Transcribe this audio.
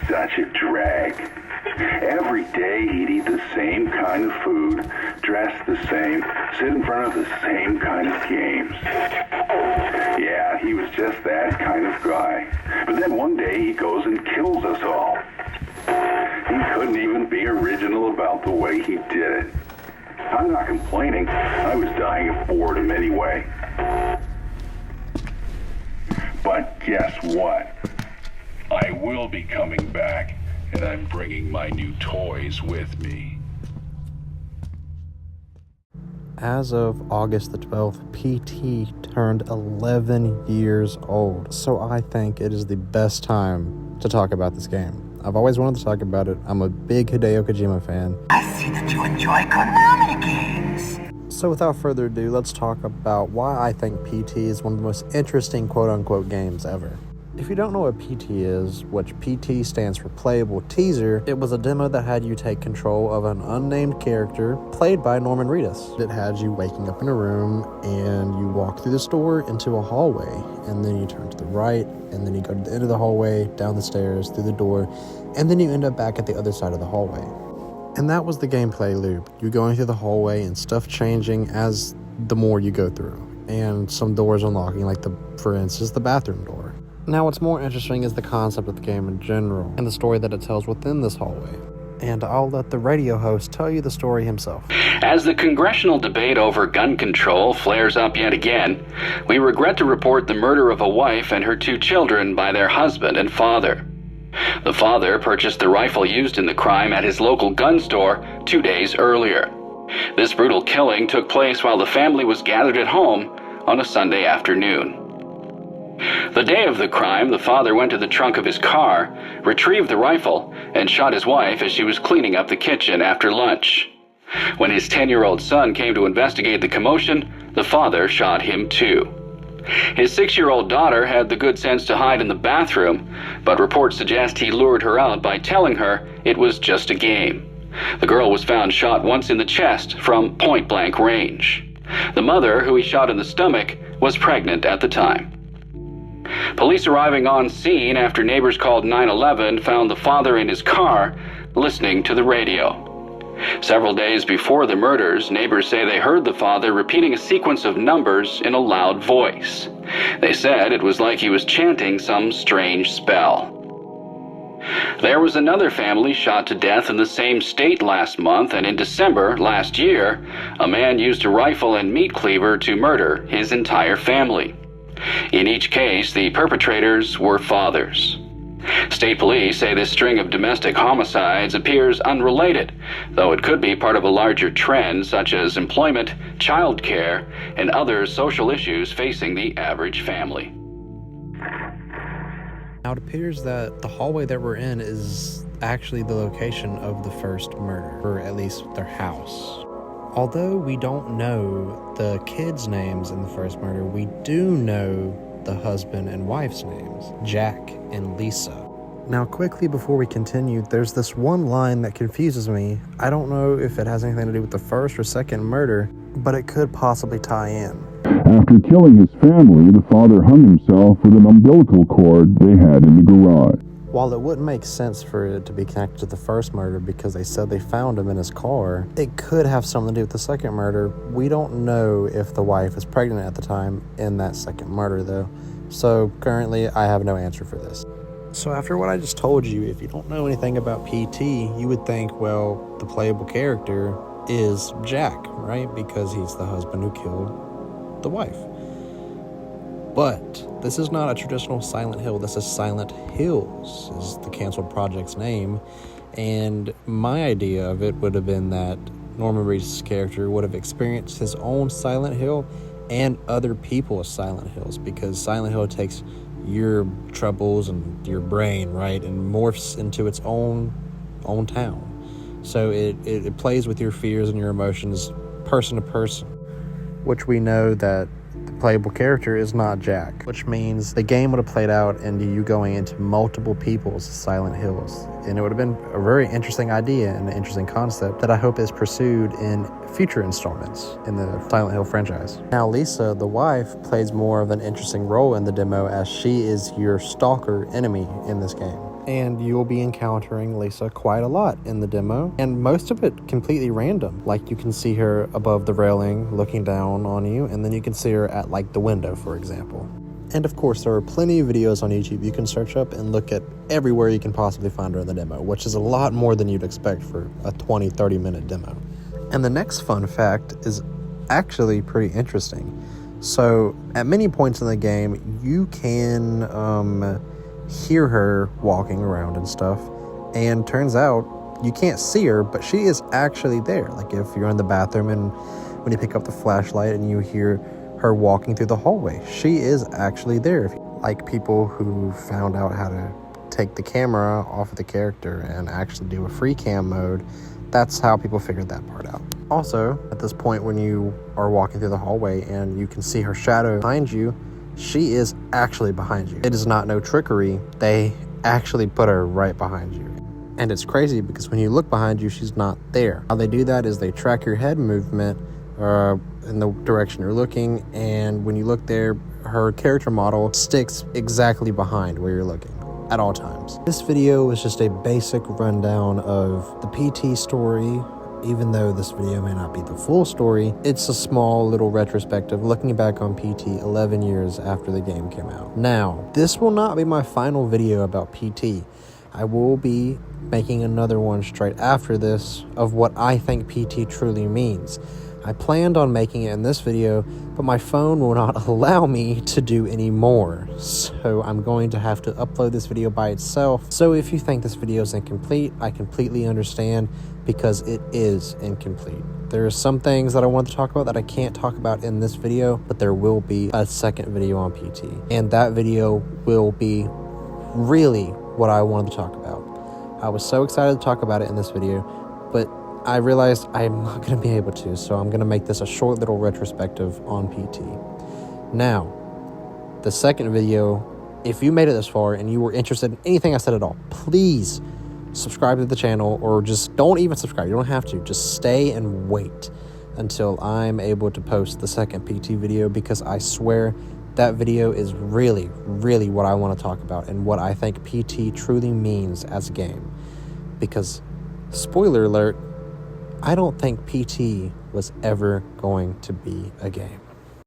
such a drag. Every day he'd eat the same kind of food, dress the same, sit in front of the same kind of games. Yeah, he was just that kind of guy. But then one day he goes and kills us all. He couldn't even be original about the way he did it. I'm not complaining. I was dying of boredom anyway. But guess what? I will be coming back, and I'm bringing my new toys with me. As of August the 12th, PT turned 11 years old, so I think it is the best time to talk about this game. I've always wanted to talk about it. I'm a big Hideo Kojima fan. I see that you enjoy Konami games. So without further ado, let's talk about why I think PT is one of the most interesting quote-unquote games ever. If you don't know what PT is, which PT stands for Playable Teaser, it was a demo that had you take control of an unnamed character played by Norman Reedus. It had you waking up in a room and you walk through the store into a hallway, and then you turn to the right, and then you go to the end of the hallway, down the stairs, through the door, and then you end up back at the other side of the hallway. And that was the gameplay loop. You're going through the hallway and stuff changing as the more you go through, and some doors unlocking, like for instance, the bathroom door. Now, what's more interesting is the concept of the game in general, and the story that it tells within this hallway. And I'll let the radio host tell you the story himself. As the congressional debate over gun control flares up yet again, we regret to report the murder of a wife and her 2 children by their husband and father. The father purchased the rifle used in the crime at his local gun store 2 days earlier. This brutal killing took place while the family was gathered at home on a Sunday afternoon. The day of the crime, the father went to the trunk of his car, retrieved the rifle, and shot his wife as she was cleaning up the kitchen after lunch. When his 10-year-old son came to investigate the commotion, the father shot him too. His 6-year-old daughter had the good sense to hide in the bathroom, but reports suggest he lured her out by telling her it was just a game. The girl was found shot once in the chest from point-blank range. The mother, who he shot in the stomach, was pregnant at the time. Police arriving on scene after neighbors called 911 found the father in his car listening to the radio. Several days before the murders, neighbors say they heard the father repeating a sequence of numbers in a loud voice. They said it was like he was chanting some strange spell. There was another family shot to death in the same state last month, and in December last year, a man used a rifle and meat cleaver to murder his entire family. In each case, the perpetrators were fathers. State police say this string of domestic homicides appears unrelated, though it could be part of a larger trend such as employment, child care, and other social issues facing the average family. Now, it appears that the hallway that we're in is actually the location of the first murder, or at least their house. Although we don't know the kids' names in the first murder, we do know the husband and wife's names, Jack and Lisa. Now, quickly before we continue, there's this one line that confuses me. I don't know if it has anything to do with the first or second murder, but it could possibly tie in. After killing his family, the father hung himself with an umbilical cord they had in the garage. While it wouldn't make sense for it to be connected to the first murder because they said they found him in his car, it could have something to do with the second murder. We don't know if the wife is pregnant at the time in that second murder, though. So currently, I have no answer for this. So after what I just told you, if you don't know anything about PT, you would think, well, the playable character is Jack, right? Because he's the husband who killed the wife. But this is not a traditional Silent Hill. This is Silent Hills, is the canceled project's name. And my idea of it would have been that Norman Reedus' character would have experienced his own Silent Hill and other people's Silent Hills, because Silent Hill takes your troubles and your brain, right, and morphs into its own town. So it plays with your fears and your emotions person to person, which we know that the playable character is not Jack, which means the game would have played out into you going into multiple people's Silent Hills. And it would have been a very interesting idea and an interesting concept that I hope is pursued in future installments in the Silent Hill franchise. Now, Lisa, the wife, plays more of an interesting role in the demo as she is your stalker enemy in this game. And you'll be encountering Lisa quite a lot in the demo, and most of it completely random. Like, you can see her above the railing looking down on you, and then you can see her at like the window, for example. And of course, there are plenty of videos on YouTube you can search up and look at everywhere you can possibly find her in the demo, which is a lot more than you'd expect for a 20-30 minute demo. And the next fun fact is actually pretty interesting. So at many points in the game, you can hear her walking around and stuff, and turns out you can't see her, but she is actually there. Like, if you're in the bathroom and when you pick up the flashlight and you hear her walking through the hallway, she is actually there. If you like people who found out how to take the camera off of the character and actually do a free cam mode, that's how people figured that part out. Also, at this point when you are walking through the hallway and you can see her shadow behind you, she is actually behind you. It is not no trickery. They actually put her right behind you. And it's crazy because when you look behind you, she's not there. How they do that is they track your head movement in the direction you're looking, and when you look there, her character model sticks exactly behind where you're looking at all times. This video was just a basic rundown of the PT story. Even though this video may not be the full story, it's a small little retrospective looking back on PT 11 years after the game came out. Now, this will not be my final video about PT. I will be making another one straight after this of what I think PT truly means. I planned on making it in this video, but my phone will not allow me to do any more. So I'm going to have to upload this video by itself. So if you think this video is incomplete, I completely understand, because it is incomplete. There are some things that I want to talk about that I can't talk about in this video, but there will be a second video on PT. And that video will be really what I wanted to talk about. I was so excited to talk about it in this video, but I realized I'm not going to be able to, so I'm going to make this a short little retrospective on PT. Now, the second video, if you made it this far and you were interested in anything I said at all, please subscribe to the channel, or just don't even subscribe. You don't have to. Just stay and wait until I'm able to post the second PT video, because I swear that video is really, really what I want to talk about and what I think PT truly means as a game. Because, spoiler alert, I don't think PT was ever going to be a game.